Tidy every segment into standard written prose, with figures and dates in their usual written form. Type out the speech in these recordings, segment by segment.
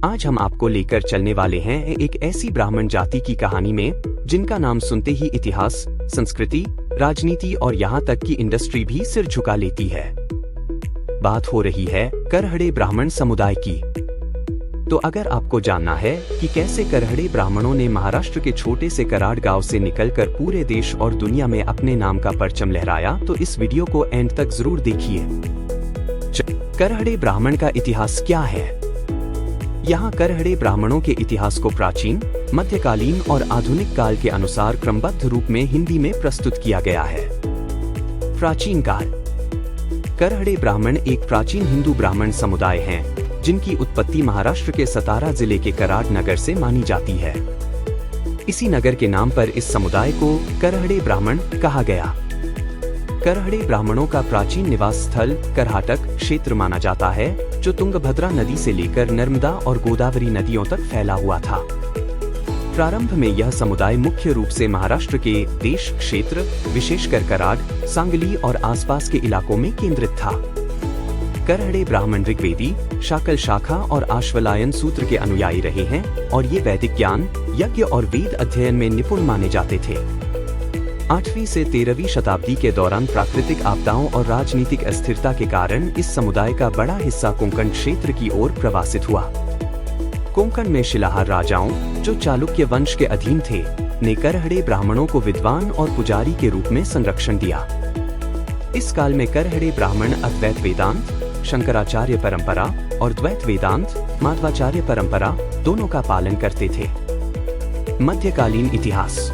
आज हम आपको लेकर चलने वाले हैं एक ऐसी ब्राह्मण जाति की कहानी में जिनका नाम सुनते ही इतिहास, संस्कृति, राजनीति और यहाँ तक कि इंडस्ट्री भी सिर झुका लेती है। बात हो रही है करहड़े ब्राह्मण समुदाय की। तो अगर आपको जानना है कि कैसे करहड़े ब्राह्मणों ने महाराष्ट्र के छोटे से कराड़ गांव से निकलकर पूरे देश और दुनिया में अपने नाम का परचम लहराया, तो इस वीडियो को एंड तक जरूर देखिए। करहड़े ब्राह्मण का इतिहास क्या है? यहाँ करहड़े ब्राह्मणों के इतिहास को प्राचीन, मध्यकालीन और आधुनिक काल के अनुसार क्रमबद्ध रूप में हिंदी में प्रस्तुत किया गया है। प्राचीन काल। करहड़े ब्राह्मण एक प्राचीन हिंदू ब्राह्मण समुदाय हैं, जिनकी उत्पत्ति महाराष्ट्र के सतारा जिले के कराड़ नगर से मानी जाती है। इसी नगर के नाम पर इस समुदाय को करहड़े ब्राह्मण कहा गया। करहड़े ब्राह्मणों का प्राचीन निवास स्थल करहाटक क्षेत्र माना जाता है, जो तुंगभद्रा नदी से लेकर नर्मदा और गोदावरी नदियों तक फैला हुआ था। प्रारंभ में यह समुदाय मुख्य रूप से महाराष्ट्र के देश क्षेत्र, विशेषकर कराड़, सांगली और आसपास के इलाकों में केंद्रित था। करहड़े ब्राह्मण ऋग्वेदी, शाकल शाखा और आश्वलायन सूत्र के अनुयायी रहे हैं और ये वैदिक ज्ञान, यज्ञ और वेद अध्ययन में निपुण माने जाते थे। 8वीं से 13वीं शताब्दी के दौरान प्राकृतिक आपदाओं और राजनीतिक अस्थिरता के कारण इस समुदाय का बड़ा हिस्सा कोंकण क्षेत्र की ओर प्रवासित हुआ। कोंकण में शिलाहार राजाओं, जो चालुक्य वंश के अधीन थे, ने करहड़े ब्राह्मणों को विद्वान और पुजारी के रूप में संरक्षण दिया। इस काल में करहड़े ब्राह्मण अद्वैत वेदांत, शंकराचार्य परंपरा और द्वैत वेदांत, माध्वाचार्य परंपरा दोनों का पालन करते थे। मध्यकालीन इतिहास।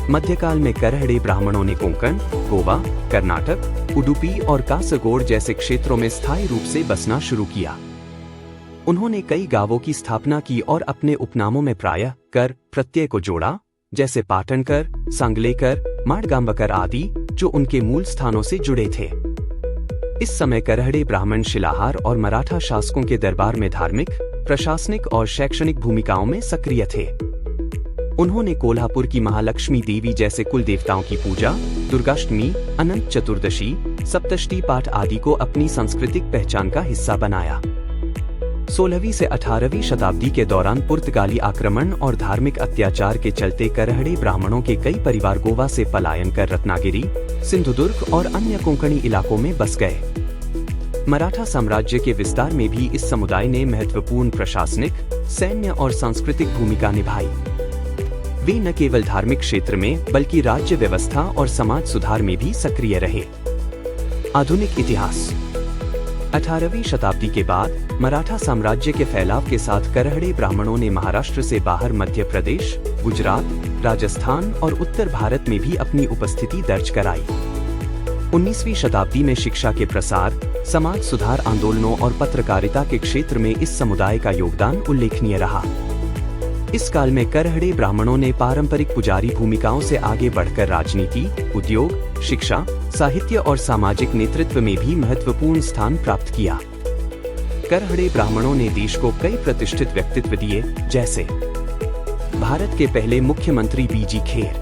मध्यकाल में करहड़े ब्राह्मणों ने कोंकण, गोवा, कर्नाटक, उडुपी और कासरगोड जैसे क्षेत्रों में स्थायी रूप से बसना शुरू किया। उन्होंने कई गांवों की स्थापना की और अपने उपनामों में प्रायः कर प्रत्यय को जोड़ा, जैसे पाटनकर, सांगलेकर, माडगांवकर आदि, जो उनके मूल स्थानों से जुड़े थे। इस समय करहड़े ब्राह्मण शिलाहार और मराठा शासकों के दरबार में धार्मिक, प्रशासनिक और शैक्षणिक भूमिकाओं में सक्रिय थे। उन्होंने कोल्हापुर की महालक्ष्मी देवी जैसे कुल देवताओं की पूजा, दुर्गाष्टमी, अनंत चतुर्दशी, सप्तष्ठी पाठ आदि को अपनी सांस्कृतिक पहचान का हिस्सा बनाया। 16वीं से 18वीं शताब्दी के दौरान पुर्तगाली आक्रमण और धार्मिक अत्याचार के चलते करहड़े ब्राह्मणों के कई परिवार गोवा से पलायन कर रत्नागिरी, सिंधुदुर्ग और अन्य कोंकणी इलाकों में बस गए। मराठा साम्राज्य के विस्तार में भी इस समुदाय ने महत्वपूर्ण प्रशासनिक, सैन्य और सांस्कृतिक भूमिका निभाई। वे न केवल धार्मिक क्षेत्र में बल्कि राज्य व्यवस्था और समाज सुधार में भी सक्रिय रहे। आधुनिक इतिहास। 18वीं शताब्दी के बाद मराठा साम्राज्य के फैलाव के साथ करहड़े ब्राह्मणों ने महाराष्ट्र से बाहर मध्य प्रदेश, गुजरात, राजस्थान और उत्तर भारत में भी अपनी उपस्थिति दर्ज कराई। 19वीं शताब्दी में शिक्षा के प्रसार, समाज सुधार आंदोलनों और पत्रकारिता के क्षेत्र में इस समुदाय का योगदान उल्लेखनीय रहा। इस काल में करहड़े ब्राह्मणों ने पारंपरिक पुजारी भूमिकाओं से आगे बढ़कर राजनीति, उद्योग, शिक्षा, साहित्य और सामाजिक नेतृत्व में भी महत्वपूर्ण स्थान प्राप्त किया। करहड़े ब्राह्मणों ने देश को कई प्रतिष्ठित व्यक्तित्व दिए, जैसे भारत के पहले मुख्यमंत्री बीजी खेर,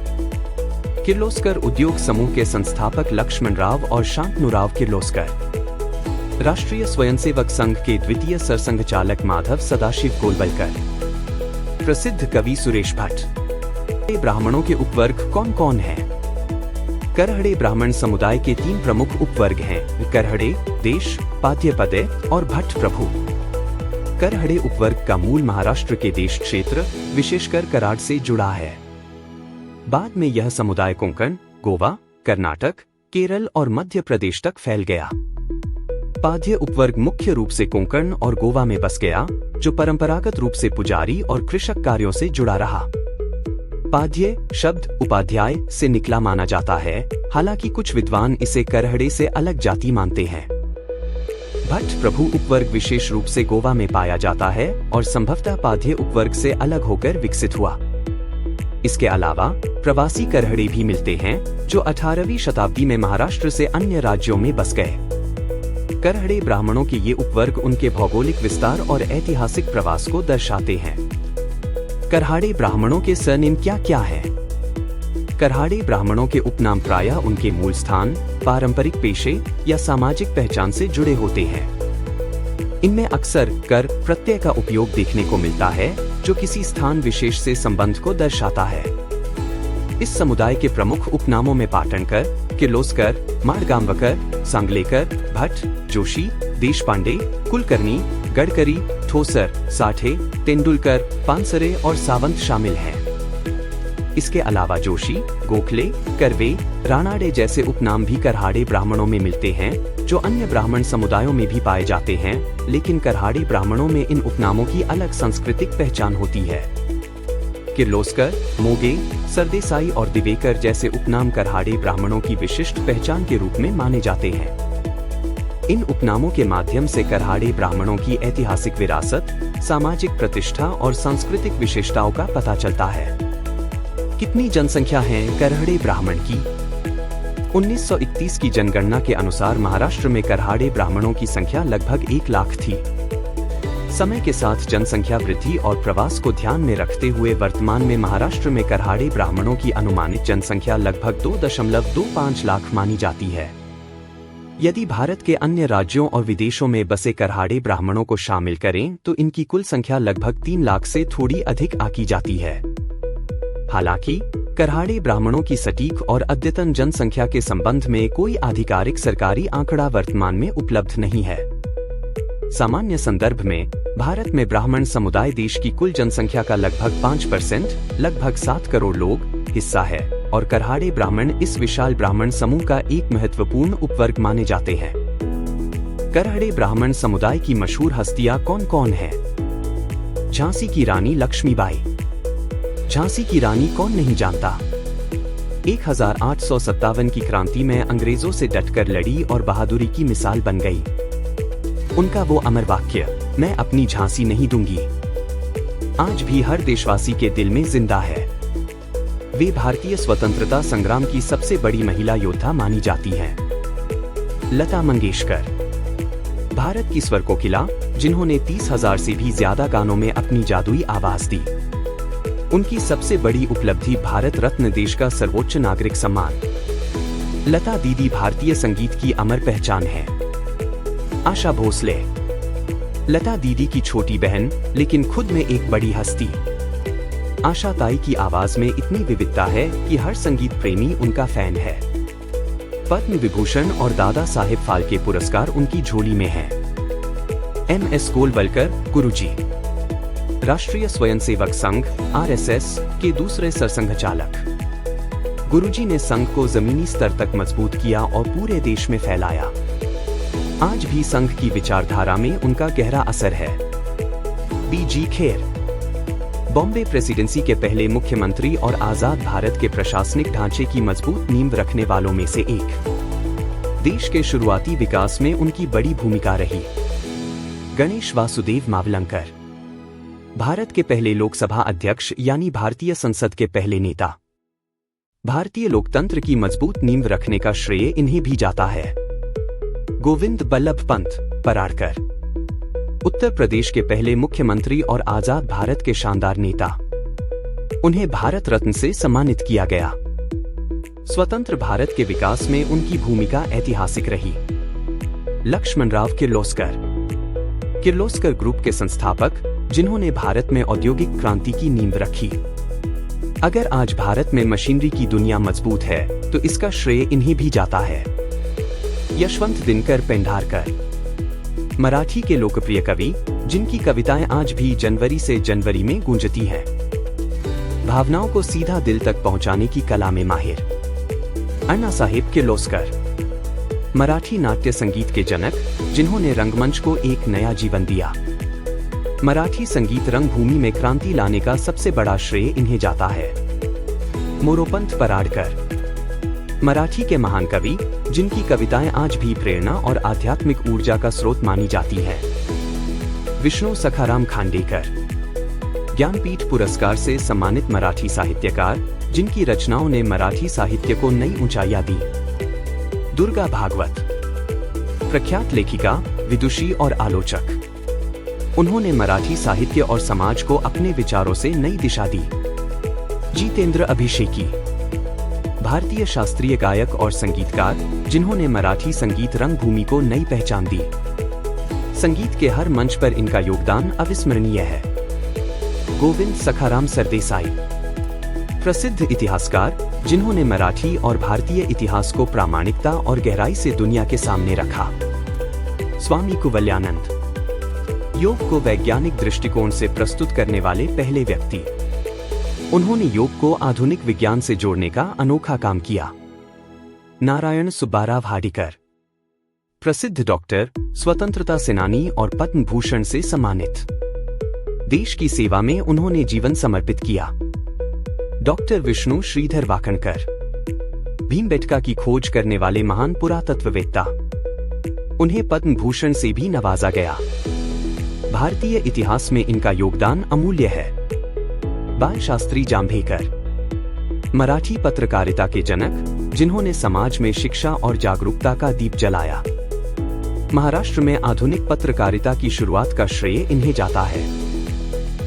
किर्लोस्कर उद्योग समूह के संस्थापक लक्ष्मण राव और शांतनुराव किर्लोस्कर, राष्ट्रीय स्वयंसेवक संघ के द्वितीय सरसंघचालक माधव सदाशिव गोलवलकर, प्रसिद्ध कवि सुरेश भट्ट। ब्राह्मणों के उपवर्ग कौन कौन हैं? करहड़े ब्राह्मण समुदाय के 3 प्रमुख उपवर्ग हैं: करहड़े, देश, पाद्यपदे और भट्ट प्रभु। करहड़े उपवर्ग का मूल महाराष्ट्र के देश क्षेत्र, विशेषकर कराड़ से जुड़ा है। बाद में यह समुदाय कोंकण, गोवा, कर्नाटक, केरल और मध्य प्रदेश तक फैल गया। पाद्य उपवर्ग मुख्य रूप से कोंकण और गोवा में बस गया, जो परंपरागत रूप से पुजारी और कृषक कार्यों से जुड़ा रहा। पाद्य शब्द उपाध्याय से निकला माना जाता है, हालांकि कुछ विद्वान इसे करहड़े से अलग जाति मानते हैं। भट्ट प्रभु उपवर्ग विशेष रूप से गोवा में पाया जाता है और संभवतः पाद्य उपवर्ग से अलग होकर विकसित हुआ। इसके अलावा प्रवासी करहड़े भी मिलते हैं, जो 18वीं शताब्दी में महाराष्ट्र से अन्य राज्यों में बस गए। करहड़े ब्राह्मणों के ये उपवर्ग उनके भौगोलिक विस्तार और ऐतिहासिक प्रवास को दर्शाते हैं। करहाड़े ब्राह्मणों के सरनेम क्या क्या हैं? करहाड़े ब्राह्मणों के उपनाम प्रायः उनके मूल स्थान, पारंपरिक पेशे या सामाजिक पहचान से जुड़े होते हैं। इनमें अक्सर कर प्रत्यय का उपयोग देखने को मिलता है, जो किसी स्थान विशेष से संबंध को दर्शाता है। इस समुदाय के प्रमुख उपनामों में पाटणकर, किर्लोस्कर, माडगांवकर, सांगलेकर, भट्ट, जोशी, देशपांडे, कुलकर्णी, गडकरी, ठोसर, साठे, तेंदुलकर, पानसरे और सावंत शामिल हैं। इसके अलावा जोशी, गोखले, करवे, राणाडे जैसे उपनाम भी करहाड़े ब्राह्मणों में मिलते हैं, जो अन्य ब्राह्मण समुदायों में भी पाए जाते हैं, लेकिन करहाड़े ब्राह्मणों में इन उपनामों की अलग सांस्कृतिक पहचान होती है। किर्लोस्कर, मोगे, सरदेसाई और दिवेकर जैसे उपनाम करहाड़े ब्राह्मणों की विशिष्ट पहचान के रूप में माने जाते हैं। इन उपनामों के माध्यम से करहाड़े ब्राह्मणों की ऐतिहासिक विरासत, सामाजिक प्रतिष्ठा और सांस्कृतिक विशेषताओं का पता चलता है। कितनी जनसंख्या है करहाड़े ब्राह्मण की? 1931 की जनगणना के अनुसार महाराष्ट्र में करहाड़े ब्राह्मणों की संख्या लगभग 1 लाख थी। समय के साथ जनसंख्या वृद्धि और प्रवास को ध्यान में रखते हुए वर्तमान में महाराष्ट्र में करहाड़े ब्राह्मणों की अनुमानित जनसंख्या लगभग 2.25 लाख मानी जाती है। यदि भारत के अन्य राज्यों और विदेशों में बसे करहाड़े ब्राह्मणों को शामिल करें तो इनकी कुल संख्या लगभग 3 लाख से थोड़ी अधिक आकी जाती है। हालांकि करहाड़े ब्राह्मणों की सटीक और अद्यतन जनसंख्या के संबंध में कोई आधिकारिक सरकारी आंकड़ा वर्तमान में उपलब्ध नहीं है। सामान्य संदर्भ में भारत में ब्राह्मण समुदाय देश की कुल जनसंख्या का लगभग 5%, लगभग 7 करोड़ लोग हिस्सा है और करहाड़े ब्राह्मण इस विशाल ब्राह्मण समूह का एक महत्वपूर्ण उपवर्ग माने जाते हैं। करहाड़े ब्राह्मण समुदाय की मशहूर हस्तियां कौन-कौन हैं? झांसी की रानी लक्ष्मीबाई। झांसी की रानी कौन नहीं जानता? 1857 की क्रांति में अंग्रेजों से डटकर लड़ी और बहादुरी की मिसाल बन गई। उनका वो अमर वाक्य, मैं अपनी झांसी नहीं दूंगी, आज भी हर देशवासी के दिल में जिंदा है। वे भारतीय स्वतंत्रता संग्राम की सबसे बड़ी महिला योद्धा मानी जाती हैं। लता मंगेशकर, भारत की स्वर कोकिला, जिन्होंने 30,000 से भी ज्यादा गानों में अपनी जादुई आवाज दी। उनकी सबसे बड़ी उपलब्धि भारत रत्न, देश का सर्वोच्च नागरिक सम्मान। लता दीदी भारतीय संगीत की अमर पहचान है। आशा भोसले, लता दीदी की छोटी बहन लेकिन खुद में एक बड़ी हस्ती। आशा ताई की आवाज में इतनी विविधता है कि हर संगीत प्रेमी उनका फैन है। पद्म विभूषण और दादा साहेब फाल्के पुरस्कार उनकी झोली में हैं। MS गोलवलकर, गुरुजी, राष्ट्रीय स्वयंसेवक संघ RSS के दूसरे सरसंघचालक। गुरुजी ने संघ को जमीनी स्तर तक मजबूत किया और पूरे देश में फैलाया। आज भी संघ की विचारधारा में उनका गहरा असर है। BG खेर, बॉम्बे प्रेसिडेंसी के पहले मुख्यमंत्री और आजाद भारत के प्रशासनिक ढांचे की मजबूत नींव रखने वालों में से एक। देश के शुरुआती विकास में उनकी बड़ी भूमिका रही। गणेश वासुदेव मावलंकर, भारत के पहले लोकसभा अध्यक्ष यानी भारतीय संसद के पहले नेता। भारतीय लोकतंत्र की मजबूत नींव रखने का श्रेय इन्हें भी जाता है। गोविंद बल्लभ पंत पराड़कर, उत्तर प्रदेश के पहले मुख्यमंत्री और आजाद भारत के शानदार नेता। उन्हें भारत रत्न से सम्मानित किया गया। स्वतंत्र भारत के विकास में उनकी भूमिका ऐतिहासिक रही। लक्ष्मणराव किर्लोस्कर, किर्लोस्कर ग्रुप के संस्थापक, जिन्होंने भारत में औद्योगिक क्रांति की नींव रखी। अगर आज भारत में मशीनरी की दुनिया मजबूत है तो इसका श्रेय इन्हें भी जाता है। यशवंत दिनकर पेंढारकर, मराठी के लोकप्रिय कवि, जिनकी कविताएं आज भी जनवरी से जनवरी में गूंजती हैं। भावनाओं को सीधा दिल तक पहुंचाने की कला में माहिर। अन्ना साहेब किर्लोस्कर, मराठी नाट्य संगीत के जनक, जिन्होंने रंगमंच को एक नया जीवन दिया। मराठी संगीत रंगभूमि में क्रांति लाने का सबसे बड़ा श्रेय इन्हें जाता है। मोरोपंत पराड़कर, मराठी के महान कवि, जिनकी कविताएं आज भी प्रेरणा और आध्यात्मिक ऊर्जा का स्रोत मानी जाती हैं। विष्णु सखाराम खांडेकर, ज्ञानपीठ पुरस्कार से सम्मानित मराठी साहित्यकार, जिनकी रचनाओं ने मराठी साहित्य को नई ऊंचाइयां दी। दुर्गा भागवत, प्रख्यात लेखिका, विदुषी और आलोचक। उन्होंने मराठी साहित्य और समाज को अपने विचारों से नई दिशा दी। जितेंद्र अभिषेकी, भारतीय शास्त्रीय गायक और संगीतकार, जिन्होंने मराठी संगीत रंगभूमि को नई पहचान दी। संगीत के हर मंच पर इनका योगदान अविस्मरणीय है। गोविंद सखाराम सरदेसाई, प्रसिद्ध इतिहासकार जिन्होंने मराठी और भारतीय इतिहास को प्रामाणिकता और गहराई से दुनिया के सामने रखा। स्वामी कुवल्यानंद, योग को वैज्ञानिक दृष्टिकोण से प्रस्तुत करने वाले पहले व्यक्ति। उन्होंने योग को आधुनिक विज्ञान से जोड़ने का अनोखा काम किया। नारायण सुब्बाराव हार्डीकर, प्रसिद्ध डॉक्टर, स्वतंत्रता सेनानी और पद्म भूषण से सम्मानित। देश की सेवा में उन्होंने जीवन समर्पित किया। डॉक्टर विष्णु श्रीधर वाकणकर, भीमबेटका की खोज करने वाले महान पुरातत्ववेत्ता। उन्हें पद्म भूषण से भी नवाजा गया। भारतीय इतिहास में इनका योगदान अमूल्य है। बाल शास्त्री जांभेकर, मराठी पत्रकारिता के जनक, जिन्होंने समाज में शिक्षा और जागरूकता का दीप जलाया। महाराष्ट्र में आधुनिक पत्रकारिता की शुरुआत का श्रेय इन्हें जाता है।